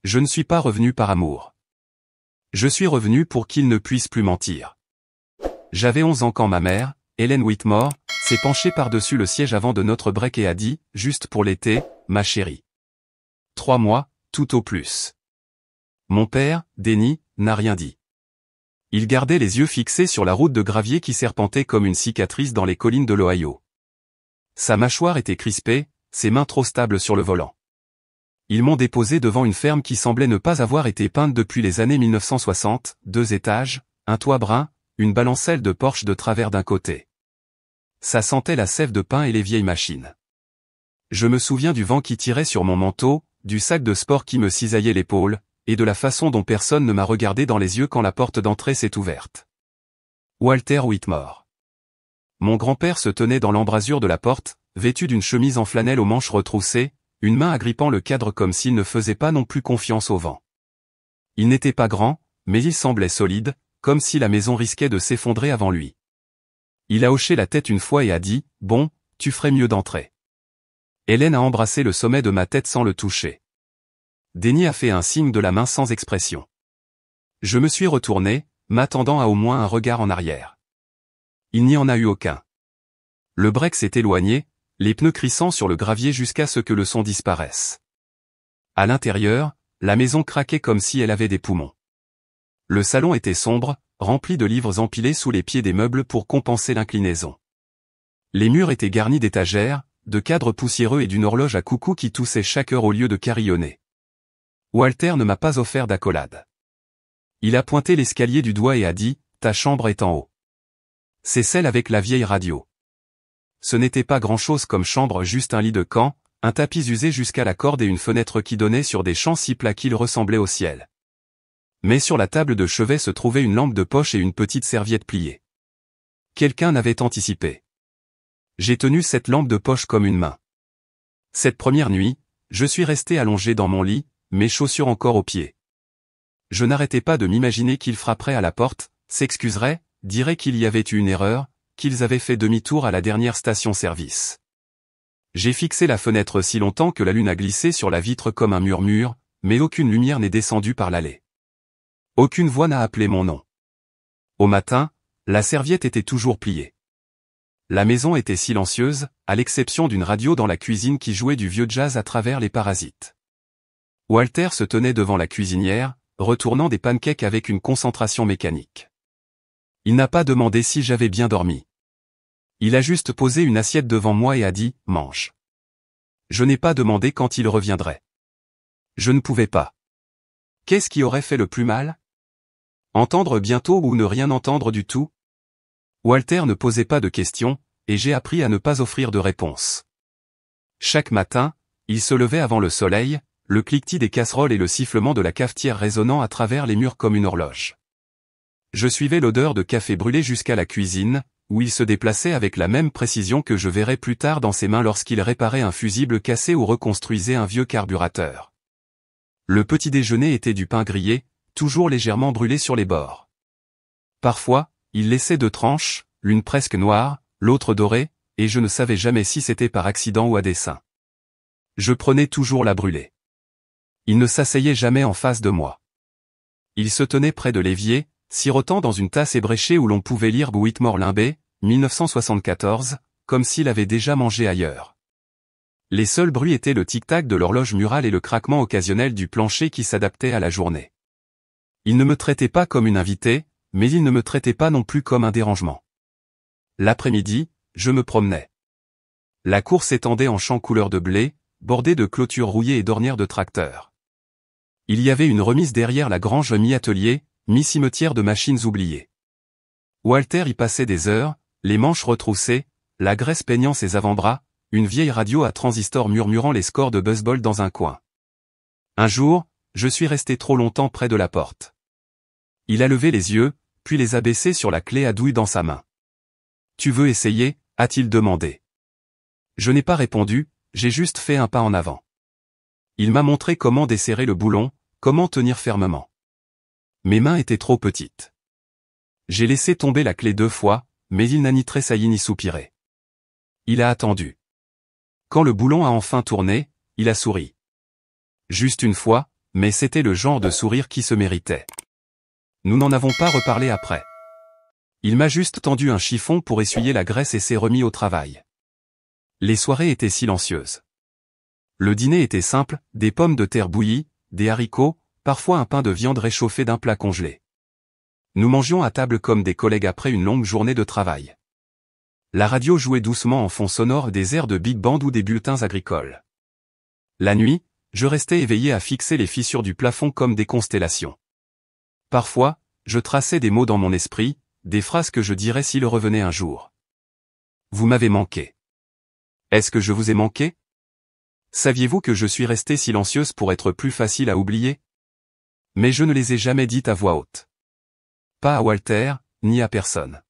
Je ne suis pas revenu par amour. Je suis revenu pour qu'il ne puisse plus mentir. J'avais 11 ans quand ma mère, Helen Whitmore, s'est penchée par-dessus le siège avant de notre break et a dit, juste pour l'été, ma chérie. 3 mois, tout au plus. Mon père, Denny, n'a rien dit. Il gardait les yeux fixés sur la route de gravier qui serpentait comme une cicatrice dans les collines de l'Ohio. Sa mâchoire était crispée, ses mains trop stables sur le volant. Ils m'ont déposé devant une ferme qui semblait ne pas avoir été peinte depuis les années 1960, 2 étages, un toit brun, une balancelle de Porsche de travers d'un côté. Ça sentait la sève de pin et les vieilles machines. Je me souviens du vent qui tirait sur mon manteau, du sac de sport qui me cisaillait l'épaule, et de la façon dont personne ne m'a regardé dans les yeux quand la porte d'entrée s'est ouverte. Walter Whitmore. Mon grand-père se tenait dans l'embrasure de la porte, vêtu d'une chemise en flanelle aux manches retroussées, une main agrippant le cadre comme s'il ne faisait pas non plus confiance au vent. Il n'était pas grand, mais il semblait solide, comme si la maison risquait de s'effondrer avant lui. Il a hoché la tête une fois et a dit, « Bon, tu ferais mieux d'entrer. » Hélène a embrassé le sommet de ma tête sans le toucher. Denny a fait un signe de la main sans expression. Je me suis retourné, m'attendant à au moins un regard en arrière. Il n'y en a eu aucun. Le break s'est éloigné, les pneus crissant sur le gravier jusqu'à ce que le son disparaisse. À l'intérieur, la maison craquait comme si elle avait des poumons. Le salon était sombre, rempli de livres empilés sous les pieds des meubles pour compenser l'inclinaison. Les murs étaient garnis d'étagères, de cadres poussiéreux et d'une horloge à coucou qui toussait chaque heure au lieu de carillonner. Walter ne m'a pas offert d'accolade. Il a pointé l'escalier du doigt et a dit, « Ta chambre est en haut. » C'est celle avec la vieille radio. Ce n'était pas grand-chose comme chambre, juste un lit de camp, un tapis usé jusqu'à la corde et une fenêtre qui donnait sur des champs si plats qu'ils ressemblaient au ciel. Mais sur la table de chevet se trouvait une lampe de poche et une petite serviette pliée. Quelqu'un n'avait anticipé. J'ai tenu cette lampe de poche comme une main. Cette première nuit, je suis resté allongé dans mon lit, mes chaussures encore aux pieds. Je n'arrêtais pas de m'imaginer qu'ils frapperaient à la porte, s'excuseraient, diraient qu'il y avait eu une erreur, qu'ils avaient fait demi-tour à la dernière station-service. J'ai fixé la fenêtre si longtemps que la lune a glissé sur la vitre comme un murmure, mais aucune lumière n'est descendue par l'allée. Aucune voix n'a appelé mon nom. Au matin, la serviette était toujours pliée. La maison était silencieuse, à l'exception d'une radio dans la cuisine qui jouait du vieux jazz à travers les parasites. Walter se tenait devant la cuisinière, retournant des pancakes avec une concentration mécanique. Il n'a pas demandé si j'avais bien dormi. Il a juste posé une assiette devant moi et a dit, « Mange. » Je n'ai pas demandé quand il reviendrait. Je ne pouvais pas. Qu'est-ce qui aurait fait le plus mal? Entendre bientôt ou ne rien entendre du tout? Walter ne posait pas de questions, et j'ai appris à ne pas offrir de réponse. Chaque matin, il se levait avant le soleil, le cliquetis des casseroles et le sifflement de la cafetière résonnant à travers les murs comme une horloge. Je suivais l'odeur de café brûlé jusqu'à la cuisine, où il se déplaçait avec la même précision que je verrais plus tard dans ses mains lorsqu'il réparait un fusible cassé ou reconstruisait un vieux carburateur. Le petit déjeuner était du pain grillé, toujours légèrement brûlé sur les bords. Parfois, il laissait 2 tranches, l'une presque noire, l'autre dorée, et je ne savais jamais si c'était par accident ou à dessein. Je prenais toujours la brûlée. Il ne s'asseyait jamais en face de moi. Il se tenait près de l'évier, sirotant dans une tasse ébréchée où l'on pouvait lire Whitmore Limbé, 1974, comme s'il avait déjà mangé ailleurs. Les seuls bruits étaient le tic-tac de l'horloge murale et le craquement occasionnel du plancher qui s'adaptait à la journée. Il ne me traitait pas comme une invitée, mais il ne me traitait pas non plus comme un dérangement. L'après-midi, je me promenais. La cour s'étendait en champs couleur de blé, bordée de clôtures rouillées et d'ornières de tracteurs. Il y avait une remise derrière la grange mi-atelier, mi-cimetière de machines oubliées. Walter y passait des heures, les manches retroussées, la graisse peignant ses avant-bras, une vieille radio à transistor murmurant les scores de baseball dans un coin. Un jour, je suis resté trop longtemps près de la porte. Il a levé les yeux, puis les a baissés sur la clé à douille dans sa main. « Tu veux essayer ?» a-t-il demandé. Je n'ai pas répondu, j'ai juste fait un pas en avant. Il m'a montré comment desserrer le boulon, comment tenir fermement. Mes mains étaient trop petites. J'ai laissé tomber la clé 2 fois, mais il n'a ni tressailli ni soupiré. Il a attendu. Quand le boulon a enfin tourné, il a souri. Juste une fois, mais c'était le genre de sourire qui se méritait. Nous n'en avons pas reparlé après. Il m'a juste tendu un chiffon pour essuyer la graisse et s'est remis au travail. Les soirées étaient silencieuses. Le dîner était simple, des pommes de terre bouillies, des haricots, parfois un pain de viande réchauffé d'un plat congelé. Nous mangions à table comme des collègues après une longue journée de travail. La radio jouait doucement en fond sonore des airs de big band ou des bulletins agricoles. La nuit, je restais éveillé à fixer les fissures du plafond comme des constellations. Parfois, je traçais des mots dans mon esprit, des phrases que je dirais s'il revenait un jour. Vous m'avez manqué. Est-ce que je vous ai manqué? Saviez-vous que je suis restée silencieuse pour être plus facile à oublier? Mais je ne les ai jamais dites à voix haute. Pas à Walter, ni à personne.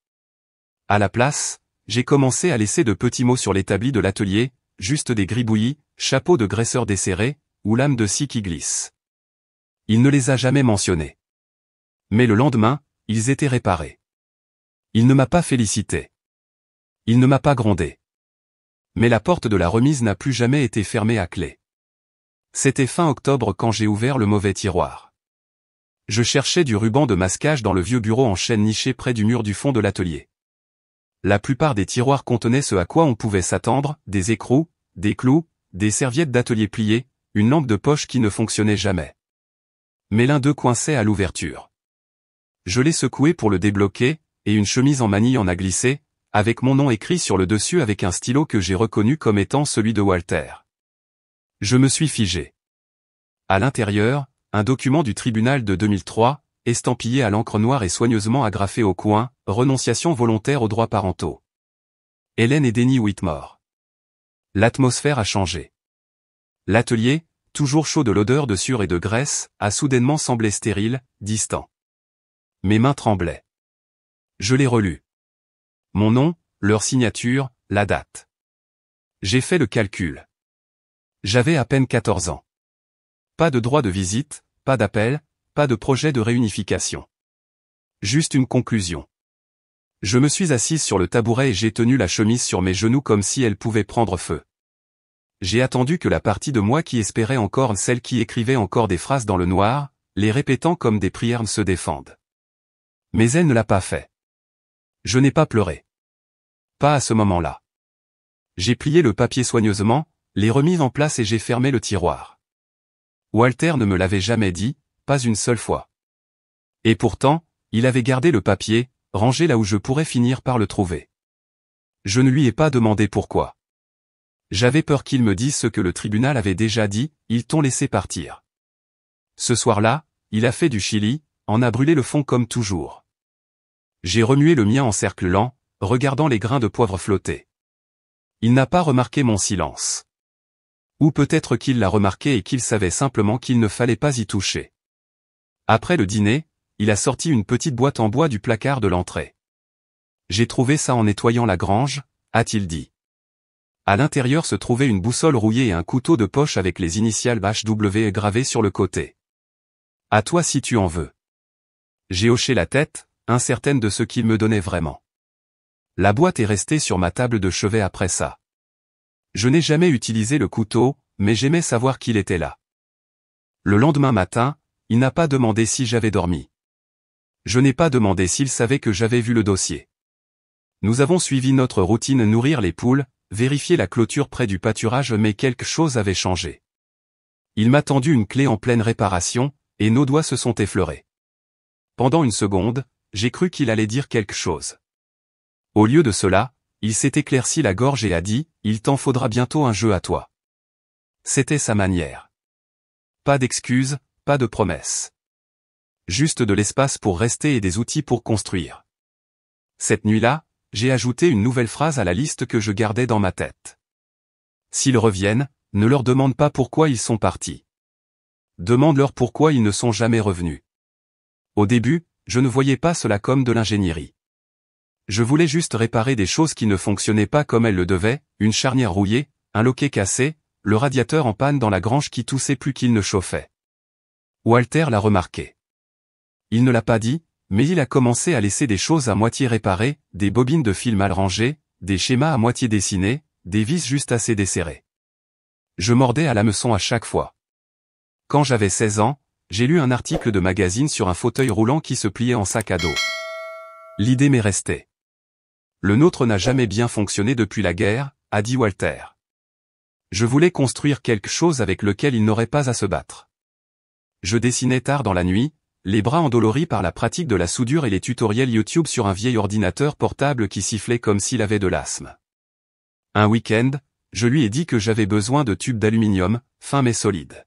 À la place, j'ai commencé à laisser de petits mots sur l'établi de l'atelier, juste des gribouillis, chapeaux de graisseur desserrés, ou lames de scie qui glissent. Il ne les a jamais mentionnés. Mais le lendemain, ils étaient réparés. Il ne m'a pas félicité. Il ne m'a pas grondé. Mais la porte de la remise n'a plus jamais été fermée à clé. C'était fin octobre quand j'ai ouvert le mauvais tiroir. Je cherchais du ruban de masquage dans le vieux bureau en chêne niché près du mur du fond de l'atelier. La plupart des tiroirs contenaient ce à quoi on pouvait s'attendre, des écrous, des clous, des serviettes d'atelier pliées, une lampe de poche qui ne fonctionnait jamais. Mais l'un d'eux coinçait à l'ouverture. Je l'ai secoué pour le débloquer, et une chemise en manille en a glissé, avec mon nom écrit sur le dessus avec un stylo que j'ai reconnu comme étant celui de Walter. Je me suis figé. À l'intérieur, un document du tribunal de 2003, estampillé à l'encre noire et soigneusement agrafé au coin, renonciation volontaire aux droits parentaux. Hélène et Denny Whitmore. L'atmosphère a changé. L'atelier, toujours chaud de l'odeur de sueur et de graisse, a soudainement semblé stérile, distant. Mes mains tremblaient. Je l'ai relu. Mon nom, leur signature, la date. J'ai fait le calcul. J'avais à peine 14 ans. Pas de droit de visite, pas d'appel, pas de projet de réunification. Juste une conclusion. Je me suis assise sur le tabouret et j'ai tenu la chemise sur mes genoux comme si elle pouvait prendre feu. J'ai attendu que la partie de moi qui espérait encore, celle qui écrivait encore des phrases dans le noir, les répétant comme des prières, se défende. Mais elle ne l'a pas fait. Je n'ai pas pleuré. Pas à ce moment-là. J'ai plié le papier soigneusement, l'ai remis en place et j'ai fermé le tiroir. Walter ne me l'avait jamais dit, pas une seule fois. Et pourtant, il avait gardé le papier, rangé là où je pourrais finir par le trouver. Je ne lui ai pas demandé pourquoi. J'avais peur qu'il me dise ce que le tribunal avait déjà dit, ils t'ont laissé partir. Ce soir-là, il a fait du chili, en a brûlé le fond comme toujours. J'ai remué le mien en cercle lent, regardant les grains de poivre flotter. Il n'a pas remarqué mon silence. Ou peut-être qu'il l'a remarqué et qu'il savait simplement qu'il ne fallait pas y toucher. Après le dîner, il a sorti une petite boîte en bois du placard de l'entrée. J'ai trouvé ça en nettoyant la grange, a-t-il dit. À l'intérieur se trouvait une boussole rouillée et un couteau de poche avec les initiales HW gravées sur le côté. À toi si tu en veux. J'ai hoché la tête, incertaine de ce qu'il me donnait vraiment. La boîte est restée sur ma table de chevet après ça. Je n'ai jamais utilisé le couteau, mais j'aimais savoir qu'il était là. Le lendemain matin, il n'a pas demandé si j'avais dormi. Je n'ai pas demandé s'il savait que j'avais vu le dossier. Nous avons suivi notre routine, nourrir les poules, vérifier la clôture près du pâturage, mais quelque chose avait changé. Il m'a tendu une clé en pleine réparation, et nos doigts se sont effleurés. Pendant une seconde, j'ai cru qu'il allait dire quelque chose. Au lieu de cela, il s'est éclairci la gorge et a dit, « Il t'en faudra bientôt un jeu à toi. » C'était sa manière. Pas d'excuses, pas de promesses. Juste de l'espace pour rester et des outils pour construire. Cette nuit-là, j'ai ajouté une nouvelle phrase à la liste que je gardais dans ma tête. S'ils reviennent, ne leur demande pas pourquoi ils sont partis. Demande-leur pourquoi ils ne sont jamais revenus. Au début, je ne voyais pas cela comme de l'ingénierie. Je voulais juste réparer des choses qui ne fonctionnaient pas comme elles le devaient, une charnière rouillée, un loquet cassé, le radiateur en panne dans la grange qui toussait plus qu'il ne chauffait. Walter l'a remarqué. Il ne l'a pas dit, mais il a commencé à laisser des choses à moitié réparées, des bobines de fil mal rangées, des schémas à moitié dessinés, des vis juste assez desserrées. Je mordais à l'hameçon à chaque fois. Quand j'avais 16 ans, j'ai lu un article de magazine sur un fauteuil roulant qui se pliait en sac à dos. L'idée m'est restée. Le nôtre n'a jamais bien fonctionné depuis la guerre, a dit Walter. Je voulais construire quelque chose avec lequel il n'aurait pas à se battre. Je dessinais tard dans la nuit, les bras endoloris par la pratique de la soudure et les tutoriels YouTube sur un vieil ordinateur portable qui sifflait comme s'il avait de l'asthme. Un week-end, je lui ai dit que j'avais besoin de tubes d'aluminium, fins mais solides.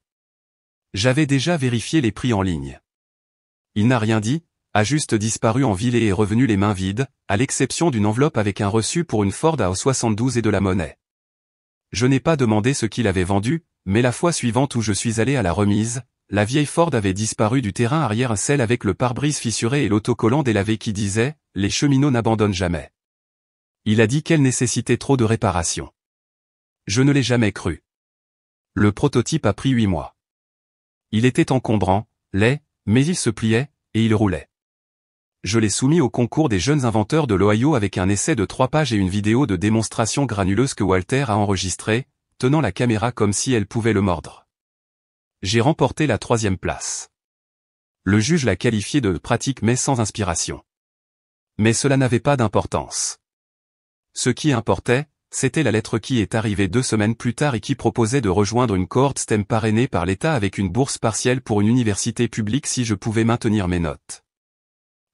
J'avais déjà vérifié les prix en ligne. Il n'a rien dit, a juste disparu en ville et est revenu les mains vides, à l'exception d'une enveloppe avec un reçu pour une Ford A72 et de la monnaie. Je n'ai pas demandé ce qu'il avait vendu, mais la fois suivante où je suis allé à la remise, la vieille Ford avait disparu du terrain arrière, celle avec le pare-brise fissuré et l'autocollant délavé qui disait « Les cheminots n'abandonnent jamais ». Il a dit qu'elle nécessitait trop de réparations. Je ne l'ai jamais cru. Le prototype a pris 8 mois. Il était encombrant, laid, mais il se pliait, et il roulait. Je l'ai soumis au concours des jeunes inventeurs de l'Ohio avec un essai de 3 pages et une vidéo de démonstration granuleuse que Walter a enregistrée, tenant la caméra comme si elle pouvait le mordre. J'ai remporté la 3e place. Le juge l'a qualifié de pratique mais sans inspiration. Mais cela n'avait pas d'importance. Ce qui importait, c'était la lettre qui est arrivée 2 semaines plus tard et qui proposait de rejoindre une cohorte STEM parrainée par l'État avec une bourse partielle pour une université publique si je pouvais maintenir mes notes.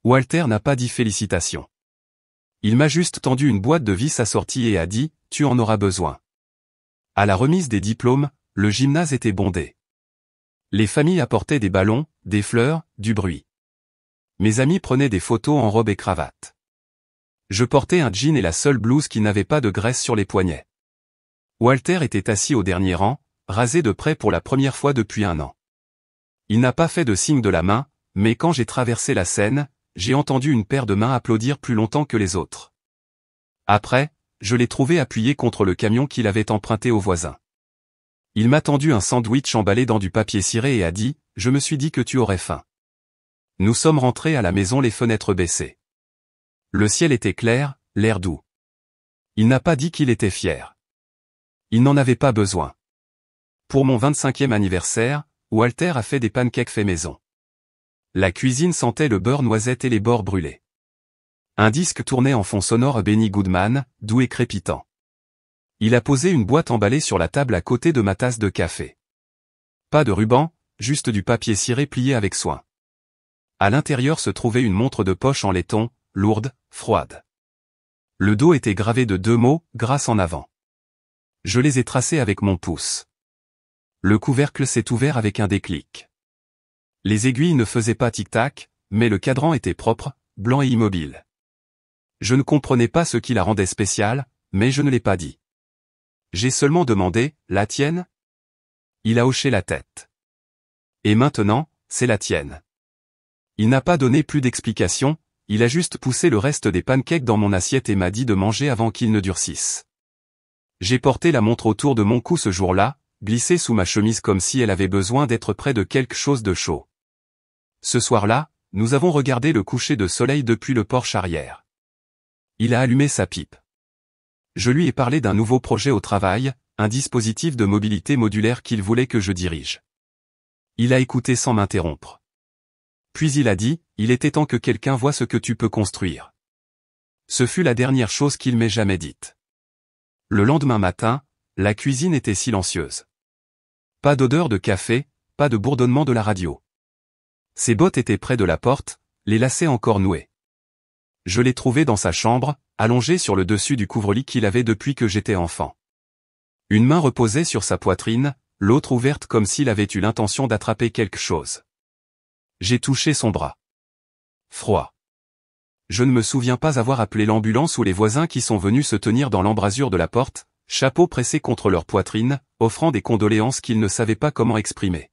Walter n'a pas dit félicitations. Il m'a juste tendu une boîte de vis assortie et a dit « Tu en auras besoin ». À la remise des diplômes, le gymnase était bondé. Les familles apportaient des ballons, des fleurs, du bruit. Mes amis prenaient des photos en robe et cravate. Je portais un jean et la seule blouse qui n'avait pas de graisse sur les poignets. Walter était assis au dernier rang, rasé de près pour la première fois depuis 1 an. Il n'a pas fait de signe de la main, mais quand j'ai traversé la scène, j'ai entendu une paire de mains applaudir plus longtemps que les autres. Après, je l'ai trouvé appuyé contre le camion qu'il avait emprunté au voisin. Il m'a tendu un sandwich emballé dans du papier ciré et a dit « Je me suis dit que tu aurais faim ». Nous sommes rentrés à la maison les fenêtres baissées. Le ciel était clair, l'air doux. Il n'a pas dit qu'il était fier. Il n'en avait pas besoin. Pour mon 25e anniversaire, Walter a fait des pancakes faits maison. La cuisine sentait le beurre noisette et les bords brûlés. Un disque tournait en fond sonore Benny Goodman, doux et crépitant. Il a posé une boîte emballée sur la table à côté de ma tasse de café. Pas de ruban, juste du papier ciré plié avec soin. À l'intérieur se trouvait une montre de poche en laiton, lourde, froide. Le dos était gravé de 2 mots, grâce en avant. Je les ai tracés avec mon pouce. Le couvercle s'est ouvert avec un déclic. Les aiguilles ne faisaient pas tic-tac, mais le cadran était propre, blanc et immobile. Je ne comprenais pas ce qui la rendait spéciale, mais je ne l'ai pas dit. J'ai seulement demandé, la tienne? Il a hoché la tête. Et maintenant, c'est la tienne. Il n'a pas donné plus d'explications, il a juste poussé le reste des pancakes dans mon assiette et m'a dit de manger avant qu'ils ne durcissent. J'ai porté la montre autour de mon cou ce jour-là, glissée sous ma chemise comme si elle avait besoin d'être près de quelque chose de chaud. Ce soir-là, nous avons regardé le coucher de soleil depuis le porche arrière. Il a allumé sa pipe. Je lui ai parlé d'un nouveau projet au travail, un dispositif de mobilité modulaire qu'il voulait que je dirige. Il a écouté sans m'interrompre. Puis il a dit, il était temps que quelqu'un voie ce que tu peux construire. Ce fut la dernière chose qu'il m'ait jamais dite. Le lendemain matin, la cuisine était silencieuse. Pas d'odeur de café, pas de bourdonnement de la radio. Ses bottes étaient près de la porte, les lacets encore noués. Je l'ai trouvé dans sa chambre, allongé sur le dessus du couvre-lit qu'il avait depuis que j'étais enfant. Une main reposait sur sa poitrine, l'autre ouverte comme s'il avait eu l'intention d'attraper quelque chose. J'ai touché son bras. Froid. Je ne me souviens pas avoir appelé l'ambulance ou les voisins qui sont venus se tenir dans l'embrasure de la porte, chapeau pressé contre leur poitrine, offrant des condoléances qu'ils ne savaient pas comment exprimer.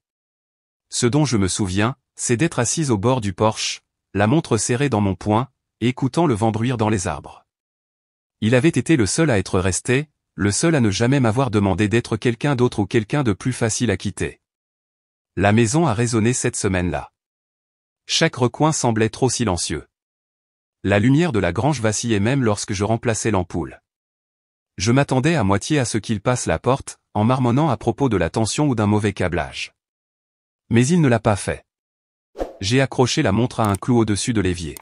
Ce dont je me souviens, c'est d'être assise au bord du porche, la montre serrée dans mon poing, écoutant le vent bruire dans les arbres. Il avait été le seul à être resté, le seul à ne jamais m'avoir demandé d'être quelqu'un d'autre ou quelqu'un de plus facile à quitter. La maison a résonné cette semaine-là. Chaque recoin semblait trop silencieux. La lumière de la grange vacillait même lorsque je remplaçais l'ampoule. Je m'attendais à moitié à ce qu'il passe la porte, en marmonnant à propos de la tension ou d'un mauvais câblage. Mais il ne l'a pas fait. J'ai accroché la montre à un clou au-dessus de l'évier.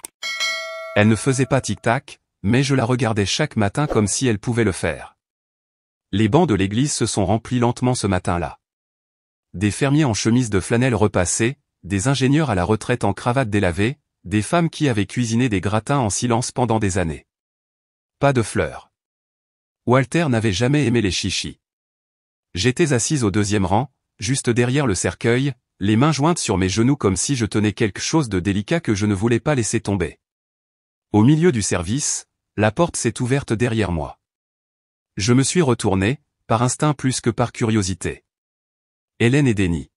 Elle ne faisait pas tic-tac, mais je la regardais chaque matin comme si elle pouvait le faire. Les bancs de l'église se sont remplis lentement ce matin-là. Des fermiers en chemise de flanelle repassaient, des ingénieurs à la retraite en cravate délavée, des femmes qui avaient cuisiné des gratins en silence pendant des années. Pas de fleurs. Walter n'avait jamais aimé les chichis. J'étais assise au deuxième rang, juste derrière le cercueil, les mains jointes sur mes genoux comme si je tenais quelque chose de délicat que je ne voulais pas laisser tomber. Au milieu du service, la porte s'est ouverte derrière moi. Je me suis retourné, par instinct plus que par curiosité. Hélène et Denny.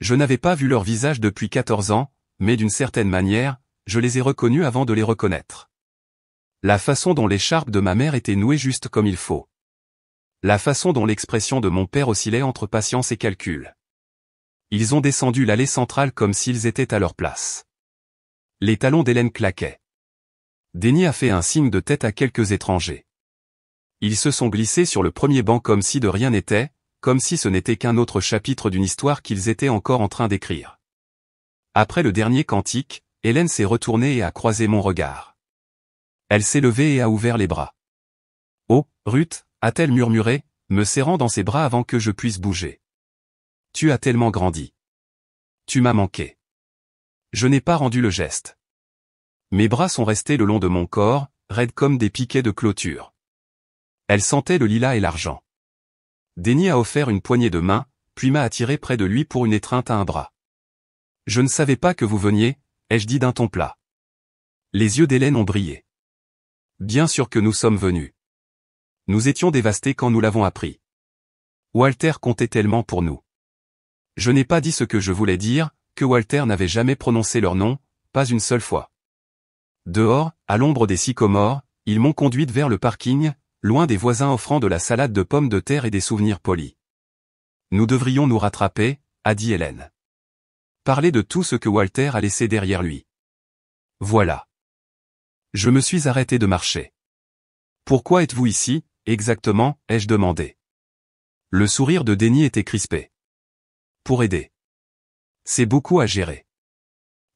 Je n'avais pas vu leur visage depuis 14 ans, mais d'une certaine manière, je les ai reconnus avant de les reconnaître. La façon dont l'écharpe de ma mère était nouée juste comme il faut. La façon dont l'expression de mon père oscillait entre patience et calcul. Ils ont descendu l'allée centrale comme s'ils étaient à leur place. Les talons d'Hélène claquaient. Denny a fait un signe de tête à quelques étrangers. Ils se sont glissés sur le premier banc comme si de rien n'était, comme si ce n'était qu'un autre chapitre d'une histoire qu'ils étaient encore en train d'écrire. Après le dernier cantique, Hélène s'est retournée et a croisé mon regard. Elle s'est levée et a ouvert les bras. « Oh, Ruth !» a-t-elle murmuré, me serrant dans ses bras avant que je puisse bouger. « Tu as tellement grandi. Tu m'as manqué. » Je n'ai pas rendu le geste. Mes bras sont restés le long de mon corps, raides comme des piquets de clôture. Elle sentait le lilas et l'argent. Denny a offert une poignée de main, puis m'a attiré près de lui pour une étreinte à un bras. « Je ne savais pas que vous veniez, ai-je dit d'un ton plat. Les yeux d'Hélène ont brillé. Bien sûr que nous sommes venus. Nous étions dévastés quand nous l'avons appris. Walter comptait tellement pour nous. Je n'ai pas dit ce que je voulais dire, que Walter n'avait jamais prononcé leur nom, pas une seule fois. Dehors, à l'ombre des sycomores, ils m'ont conduite vers le parking, loin des voisins offrant de la salade de pommes de terre et des souvenirs polis. Nous devrions nous rattraper, a dit Hélène. Parler de tout ce que Walter a laissé derrière lui. Voilà. Je me suis arrêté de marcher. Pourquoi êtes-vous ici, exactement, ai-je demandé. Le sourire de Denny était crispé. Pour aider. C'est beaucoup à gérer.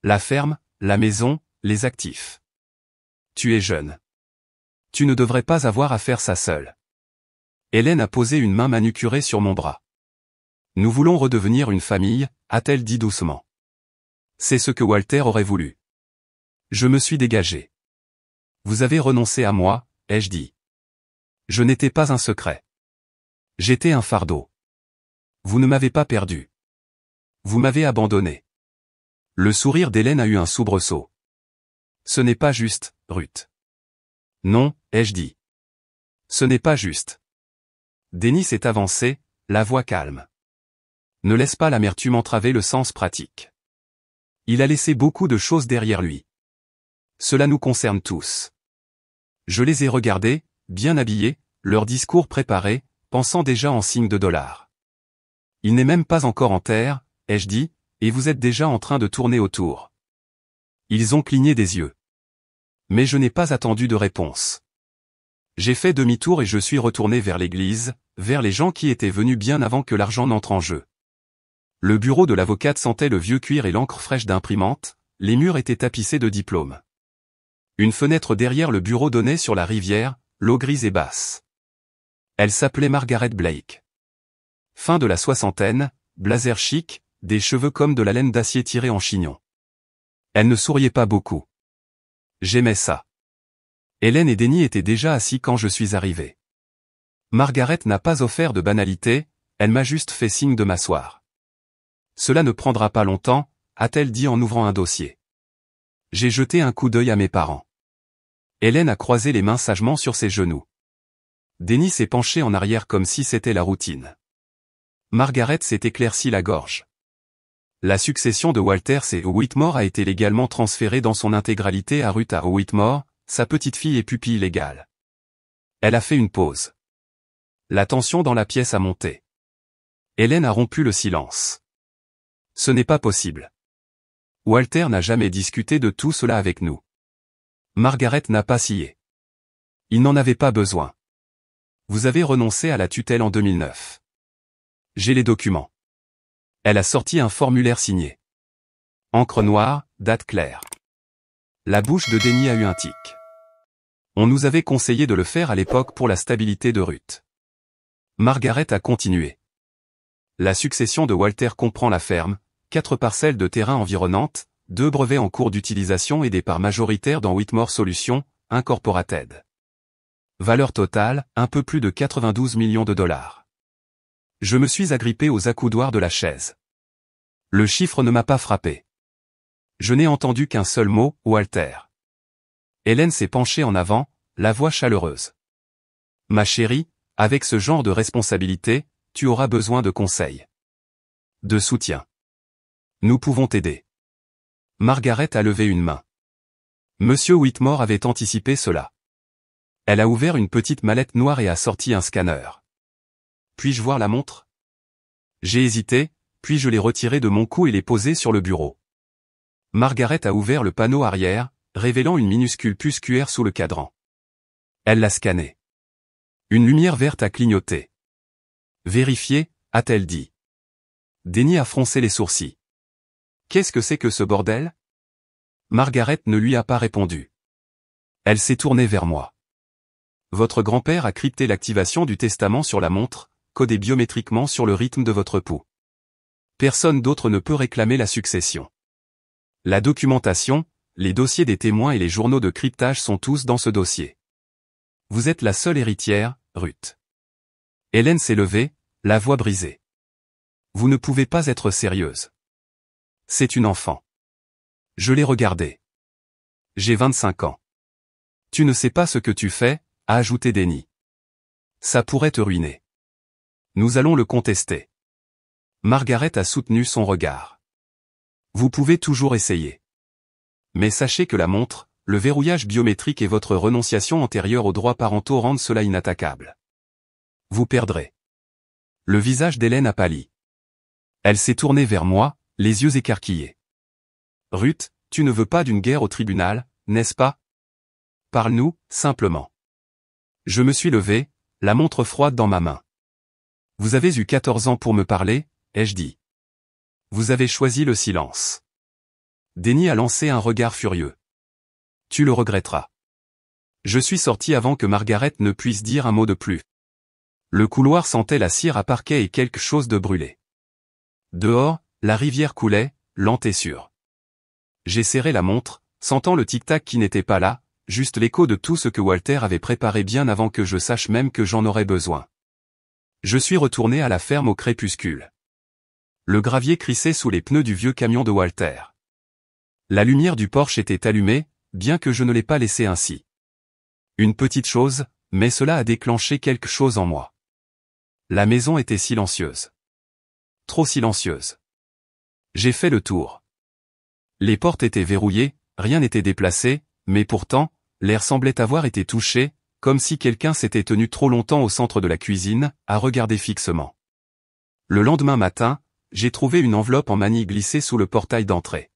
La ferme, la maison, les actifs. Tu es jeune. Tu ne devrais pas avoir à faire ça seule. Hélène a posé une main manucurée sur mon bras. Nous voulons redevenir une famille, a-t-elle dit doucement. C'est ce que Walter aurait voulu. Je me suis dégagé. Vous avez renoncé à moi, ai-je dit. Je n'étais pas un secret. J'étais un fardeau. Vous ne m'avez pas perdu. Vous m'avez abandonné. Le sourire d'Hélène a eu un soubresaut. Ce n'est pas juste, Ruth. Non, ai-je dit. Ce n'est pas juste. Denny s'est avancé, la voix calme. Ne laisse pas l'amertume entraver le sens pratique. Il a laissé beaucoup de choses derrière lui. Cela nous concerne tous. Je les ai regardés, bien habillés, leur discours préparé, pensant déjà en signe de $. Il n'est même pas encore en terre, ai-je dit, et vous êtes déjà en train de tourner autour. Ils ont cligné des yeux. Mais je n'ai pas attendu de réponse. J'ai fait demi-tour et je suis retourné vers l'église, vers les gens qui étaient venus bien avant que l'argent n'entre en jeu. Le bureau de l'avocate sentait le vieux cuir et l'encre fraîche d'imprimante, les murs étaient tapissés de diplômes. Une fenêtre derrière le bureau donnait sur la rivière, l'eau grise et basse. Elle s'appelait Margaret Blake. Fin de la soixantaine, blazer chic, des cheveux comme de la laine d'acier tirée en chignon. Elle ne souriait pas beaucoup. J'aimais ça. Hélène et Denny étaient déjà assis quand je suis arrivé. Margaret n'a pas offert de banalité, elle m'a juste fait signe de m'asseoir. Cela ne prendra pas longtemps, a-t-elle dit en ouvrant un dossier. J'ai jeté un coup d'œil à mes parents. Hélène a croisé les mains sagement sur ses genoux. Denny s'est penché en arrière comme si c'était la routine. Margaret s'est éclairci la gorge. La succession de Walter C. Whitmore a été légalement transférée dans son intégralité à Ruth A. Whitmore, sa petite-fille et pupille légale. Elle a fait une pause. La tension dans la pièce a monté. Hélène a rompu le silence. Ce n'est pas possible. Walter n'a jamais discuté de tout cela avec nous. Margaret n'a pas scié. Il n'en avait pas besoin. Vous avez renoncé à la tutelle en 2009. J'ai les documents. Elle a sorti un formulaire signé. Encre noire, date claire. La bouche de Denny a eu un tic. On nous avait conseillé de le faire à l'époque pour la stabilité de Ruth. Margaret a continué. La succession de Walter comprend la ferme, 4 parcelles de terrain environnantes, 2 brevets en cours d'utilisation et des parts majoritaires dans Whitmore Solutions, Incorporated. Valeur totale, un peu plus de 92 millions de dollars. Je me suis agrippé aux accoudoirs de la chaise. Le chiffre ne m'a pas frappé. Je n'ai entendu qu'un seul mot, Walter. Hélène s'est penchée en avant, la voix chaleureuse. Ma chérie, avec ce genre de responsabilité, tu auras besoin de conseils. De soutien. Nous pouvons t'aider. Margaret a levé une main. Monsieur Whitmore avait anticipé cela. Elle a ouvert une petite mallette noire et a sorti un scanner. Puis-je voir la montre? J'ai hésité, puis je l'ai retirée de mon cou et l'ai posée sur le bureau. Margaret a ouvert le panneau arrière, révélant une minuscule puce QR sous le cadran. Elle l'a scannée. Une lumière verte a clignoté. Vérifiez, a-t-elle dit. Denny a froncé les sourcils. Qu'est-ce que c'est que ce bordel? Margaret ne lui a pas répondu. Elle s'est tournée vers moi. Votre grand-père a crypté l'activation du testament sur la montre, codé biométriquement sur le rythme de votre pouls. Personne d'autre ne peut réclamer la succession. La documentation, les dossiers des témoins et les journaux de cryptage sont tous dans ce dossier. Vous êtes la seule héritière, Ruth. Hélène s'est levée, la voix brisée. Vous ne pouvez pas être sérieuse. C'est une enfant. Je l'ai regardée. J'ai 25 ans. Tu ne sais pas ce que tu fais, a ajouté Denny. Ça pourrait te ruiner. Nous allons le contester. Margaret a soutenu son regard. Vous pouvez toujours essayer. Mais sachez que la montre, le verrouillage biométrique et votre renonciation antérieure aux droits parentaux rendent cela inattaquable. Vous perdrez. Le visage d'Hélène a pâli. Elle s'est tournée vers moi, les yeux écarquillés. Ruth, tu ne veux pas d'une guerre au tribunal, n'est-ce pas? Parle-nous, simplement. Je me suis levé, la montre froide dans ma main. Vous avez eu 14 ans pour me parler, ai-je dit. Vous avez choisi le silence. Denny a lancé un regard furieux. Tu le regretteras. Je suis sorti avant que Margaret ne puisse dire un mot de plus. Le couloir sentait la cire à parquet et quelque chose de brûlé. Dehors, la rivière coulait, lente et sûre. J'ai serré la montre, sentant le tic-tac qui n'était pas là, juste l'écho de tout ce que Walter avait préparé bien avant que je sache même que j'en aurais besoin. Je suis retourné à la ferme au crépuscule. Le gravier crissait sous les pneus du vieux camion de Walter. La lumière du porche était allumée, bien que je ne l'ai pas laissée ainsi. Une petite chose, mais cela a déclenché quelque chose en moi. La maison était silencieuse. Trop silencieuse. J'ai fait le tour. Les portes étaient verrouillées, rien n'était déplacé, mais pourtant, l'air semblait avoir été touché, comme si quelqu'un s'était tenu trop longtemps au centre de la cuisine, à regarder fixement. Le lendemain matin, j'ai trouvé une enveloppe en manille glissée sous le portail d'entrée.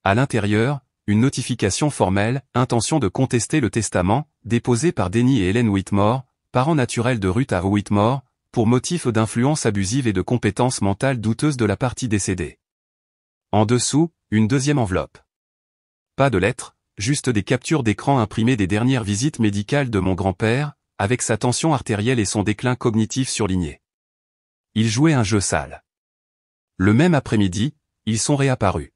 À l'intérieur, une notification formelle, intention de contester le testament, déposée par Denny et Hélène Whitmore, parents naturels de Ruth A. Whitmore, pour motif d'influence abusive et de compétences mentales douteuses de la partie décédée. En dessous, une deuxième enveloppe. Pas de lettres, juste des captures d'écran imprimées des dernières visites médicales de mon grand-père, avec sa tension artérielle et son déclin cognitif surligné. Il jouait un jeu sale. Le même après-midi, ils sont réapparus.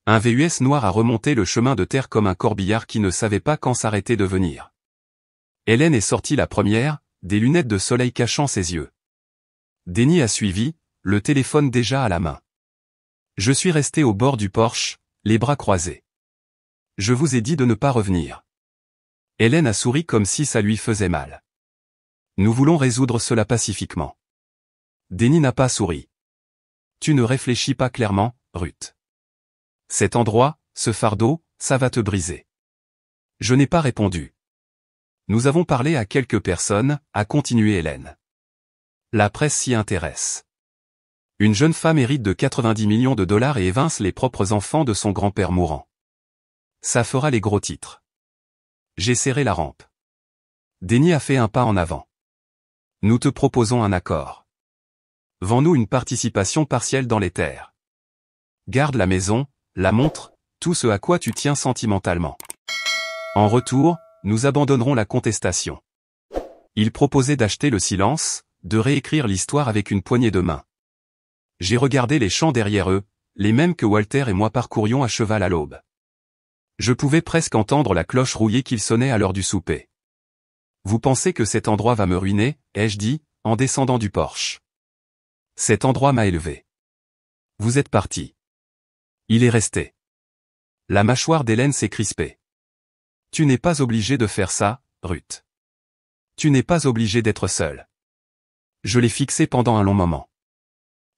Un VUS noir a remonté le chemin de terre comme un corbillard qui ne savait pas quand s'arrêter de venir. Hélène est sortie la première, des lunettes de soleil cachant ses yeux. Denny a suivi, le téléphone déjà à la main. Je suis resté au bord du porche, les bras croisés. Je vous ai dit de ne pas revenir. Hélène a souri comme si ça lui faisait mal. Nous voulons résoudre cela pacifiquement. Denny n'a pas souri. Tu ne réfléchis pas clairement, Ruth. Cet endroit, ce fardeau, ça va te briser. Je n'ai pas répondu. Nous avons parlé à quelques personnes, a continué Hélène. La presse s'y intéresse. Une jeune femme hérite de 90 millions de dollars et évince les propres enfants de son grand-père mourant. Ça fera les gros titres. J'ai serré la rampe. Denny a fait un pas en avant. Nous te proposons un accord. Vends-nous une participation partielle dans les terres. Garde la maison, la montre, tout ce à quoi tu tiens sentimentalement. En retour, nous abandonnerons la contestation. Il proposait d'acheter le silence, de réécrire l'histoire avec une poignée de main. J'ai regardé les champs derrière eux, les mêmes que Walter et moi parcourions à cheval à l'aube. Je pouvais presque entendre la cloche rouiller qu'il sonnait à l'heure du souper. Vous pensez que cet endroit va me ruiner, ai-je dit, en descendant du porche. Cet endroit m'a élevé. Vous êtes parti. Il est resté. La mâchoire d'Hélène s'est crispée. Tu n'es pas obligé de faire ça, Ruth. Tu n'es pas obligé d'être seul. Je l'ai fixé pendant un long moment.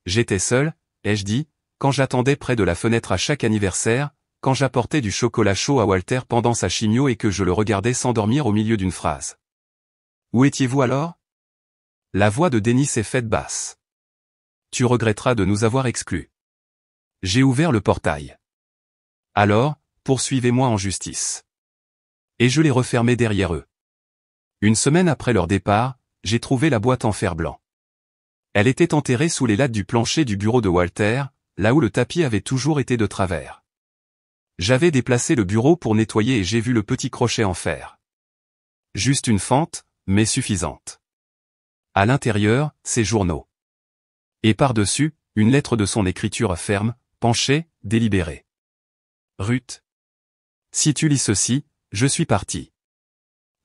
J'étais seul, ai-je dit, quand j'attendais près de la fenêtre à chaque anniversaire, quand j'apportais du chocolat chaud à Walter pendant sa chimio et que je le regardais s'endormir au milieu d'une phrase. Où étiez-vous alors? La voix de Denis s'est faite basse. Tu regretteras de nous avoir exclus. J'ai ouvert le portail. Alors, poursuivez-moi en justice. Et je l'ai refermé derrière eux. Une semaine après leur départ, j'ai trouvé la boîte en fer blanc. Elle était enterrée sous les lattes du plancher du bureau de Walter, là où le tapis avait toujours été de travers. J'avais déplacé le bureau pour nettoyer et j'ai vu le petit crochet en fer. Juste une fente, mais suffisante. À l'intérieur, ses journaux. Et par-dessus, une lettre de son écriture ferme, penchée, délibérée. Ruth. Si tu lis ceci, je suis parti.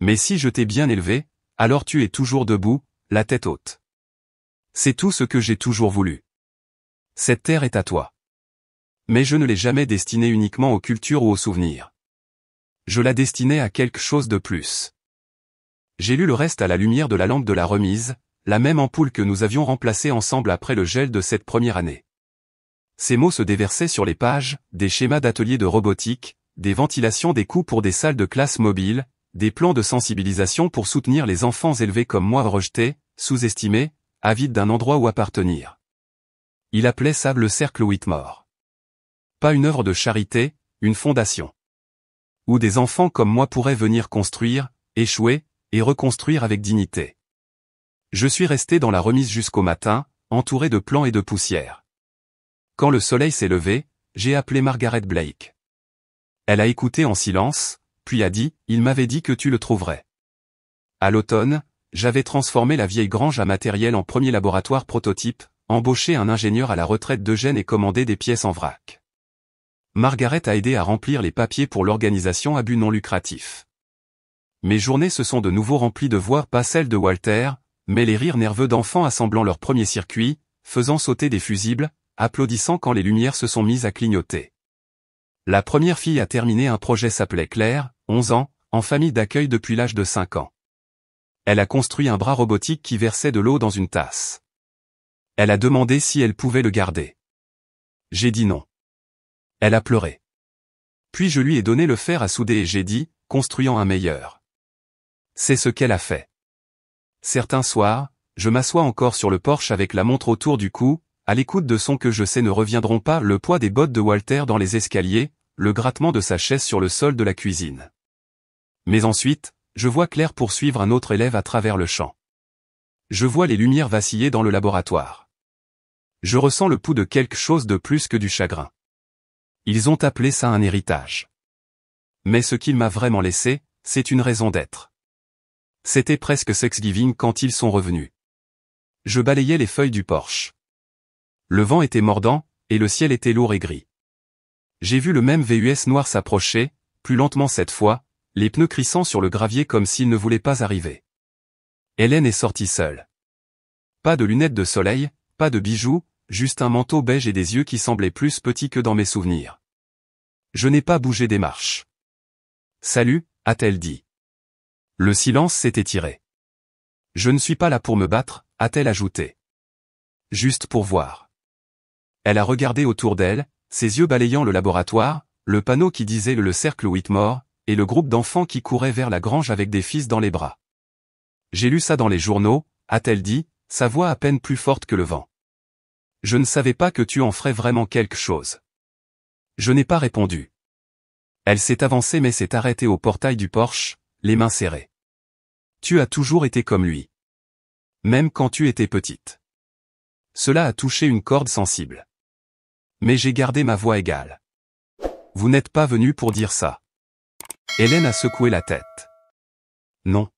Mais si je t'ai bien élevé, alors tu es toujours debout, la tête haute. C'est tout ce que j'ai toujours voulu. Cette terre est à toi. Mais je ne l'ai jamais destinée uniquement aux cultures ou aux souvenirs. Je la destinais à quelque chose de plus. J'ai lu le reste à la lumière de la lampe de la remise, la même ampoule que nous avions remplacée ensemble après le gel de cette première année. Ces mots se déversaient sur les pages, des schémas d'ateliers de robotique, des ventilations des coûts pour des salles de classe mobiles, des plans de sensibilisation pour soutenir les enfants élevés comme moi rejetés, sous-estimés, avides d'un endroit où appartenir. Il appelait ça le cercle Whitmore. Pas une œuvre de charité, une fondation. Où des enfants comme moi pourraient venir construire, échouer, et reconstruire avec dignité. Je suis resté dans la remise jusqu'au matin, entouré de plans et de poussière. Quand le soleil s'est levé, j'ai appelé Margaret Blake. Elle a écouté en silence, puis a dit, il m'avait dit que tu le trouverais. À l'automne, j'avais transformé la vieille grange à matériel en premier laboratoire prototype, embauché un ingénieur à la retraite d'Eugène et commandé des pièces en vrac. Margaret a aidé à remplir les papiers pour l'organisation à but non lucratif. Mes journées se sont de nouveau remplies de voix pas celles de Walter, mais les rires nerveux d'enfants assemblant leur premier circuit, faisant sauter des fusibles, applaudissant quand les lumières se sont mises à clignoter. La première fille à terminer un projet s'appelait Claire, 11 ans, en famille d'accueil depuis l'âge de 5 ans. Elle a construit un bras robotique qui versait de l'eau dans une tasse. Elle a demandé si elle pouvait le garder. J'ai dit non. Elle a pleuré. Puis je lui ai donné le fer à souder et j'ai dit, construisons un meilleur. C'est ce qu'elle a fait. Certains soirs, je m'assois encore sur le porche avec la montre autour du cou, à l'écoute de sons que je sais ne reviendront pas, le poids des bottes de Walter dans les escaliers, le grattement de sa chaise sur le sol de la cuisine. Mais ensuite, je vois Claire poursuivre un autre élève à travers le champ. Je vois les lumières vaciller dans le laboratoire. Je ressens le pouls de quelque chose de plus que du chagrin. Ils ont appelé ça un héritage. Mais ce qu'il m'a vraiment laissé, c'est une raison d'être. C'était presque Thanksgiving quand ils sont revenus. Je balayais les feuilles du porche. Le vent était mordant, et le ciel était lourd et gris. J'ai vu le même VUS noir s'approcher, plus lentement cette fois, les pneus crissant sur le gravier comme s'il ne voulait pas arriver. Hélène est sortie seule. Pas de lunettes de soleil, pas de bijoux, juste un manteau beige et des yeux qui semblaient plus petits que dans mes souvenirs. Je n'ai pas bougé des marches. Salut, a-t-elle dit. Le silence s'est étiré. Je ne suis pas là pour me battre, a-t-elle ajouté. Juste pour voir. Elle a regardé autour d'elle, ses yeux balayant le laboratoire, le panneau qui disait le cercle Whitmore, et le groupe d'enfants qui couraient vers la grange avec des fils dans les bras. J'ai lu ça dans les journaux, a-t-elle dit, sa voix à peine plus forte que le vent. Je ne savais pas que tu en ferais vraiment quelque chose. Je n'ai pas répondu. Elle s'est avancée mais s'est arrêtée au portail du porche, les mains serrées. Tu as toujours été comme lui. Même quand tu étais petite. Cela a touché une corde sensible. Mais j'ai gardé ma voix égale. Vous n'êtes pas venu pour dire ça. Hélène a secoué la tête. Non.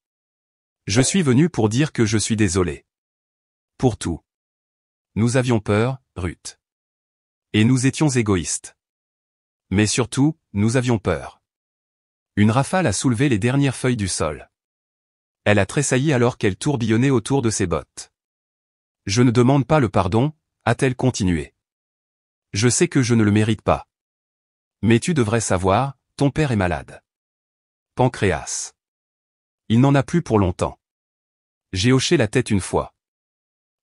Je suis venu pour dire que je suis désolé. Pour tout. Nous avions peur, Ruth. Et nous étions égoïstes. Mais surtout, nous avions peur. Une rafale a soulevé les dernières feuilles du sol. Elle a tressailli alors qu'elle tourbillonnait autour de ses bottes. Je ne demande pas le pardon, a-t-elle continué. Je sais que je ne le mérite pas. Mais tu devrais savoir, ton père est malade. Pancréas. Il n'en a plus pour longtemps. J'ai hoché la tête une fois.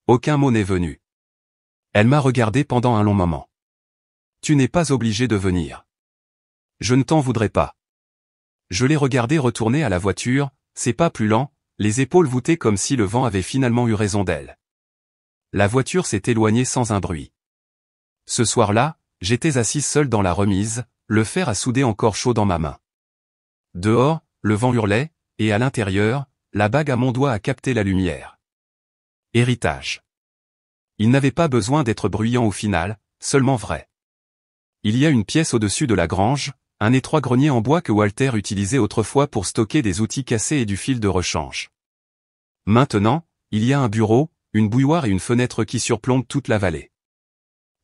Aucun mot n'est venu. Elle m'a regardé pendant un long moment. Tu n'es pas obligé de venir. Je ne t'en voudrais pas. Je l'ai regardé retourner à la voiture, ses pas plus lents, les épaules voûtées comme si le vent avait finalement eu raison d'elle. La voiture s'est éloignée sans un bruit. Ce soir-là, j'étais assise seule dans la remise, le fer à souder encore chaud dans ma main. Dehors, le vent hurlait, et à l'intérieur, la bague à mon doigt a capté la lumière. Héritage. Il n'avait pas besoin d'être bruyant au final, seulement vrai. Il y a une pièce au-dessus de la grange, un étroit grenier en bois que Walter utilisait autrefois pour stocker des outils cassés et du fil de rechange. Maintenant, il y a un bureau, une bouilloire et une fenêtre qui surplombent toute la vallée.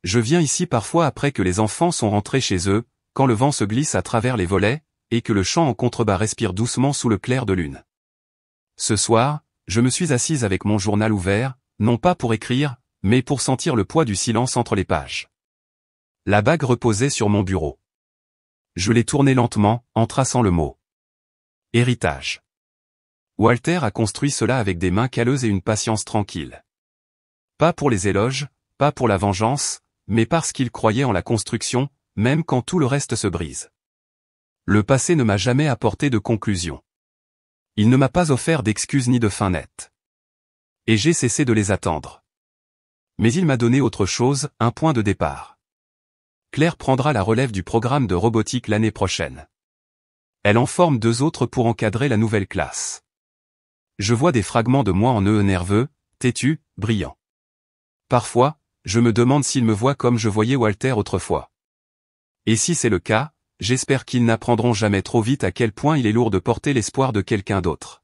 Je viens ici parfois après que les enfants sont rentrés chez eux, quand le vent se glisse à travers les volets, et que le chant en contrebas respire doucement sous le clair de lune. Ce soir, je me suis assise avec mon journal ouvert, non pas pour écrire, mais pour sentir le poids du silence entre les pages. La bague reposait sur mon bureau. Je l'ai tournée lentement, en traçant le mot. Héritage. Walter a construit cela avec des mains calleuses et une patience tranquille. Pas pour les éloges, pas pour la vengeance, mais parce qu'il croyait en la construction, même quand tout le reste se brise. Le passé ne m'a jamais apporté de conclusion. Il ne m'a pas offert d'excuses ni de fin nette. Et j'ai cessé de les attendre. Mais il m'a donné autre chose, un point de départ. Claire prendra la relève du programme de robotique l'année prochaine. Elle en forme 2 autres pour encadrer la nouvelle classe. Je vois des fragments de moi en eux nerveux, têtus, brillants. Parfois, je me demande s'il me voit comme je voyais Walter autrefois. Et si c'est le cas, j'espère qu'ils n'apprendront jamais trop vite à quel point il est lourd de porter l'espoir de quelqu'un d'autre.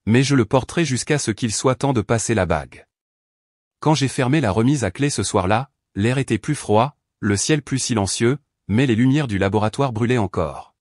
Mais je le porterai jusqu'à ce qu'il soit temps de passer la bague. Quand j'ai fermé la remise à clé ce soir-là, l'air était plus froid, le ciel plus silencieux, mais les lumières du laboratoire brûlaient encore.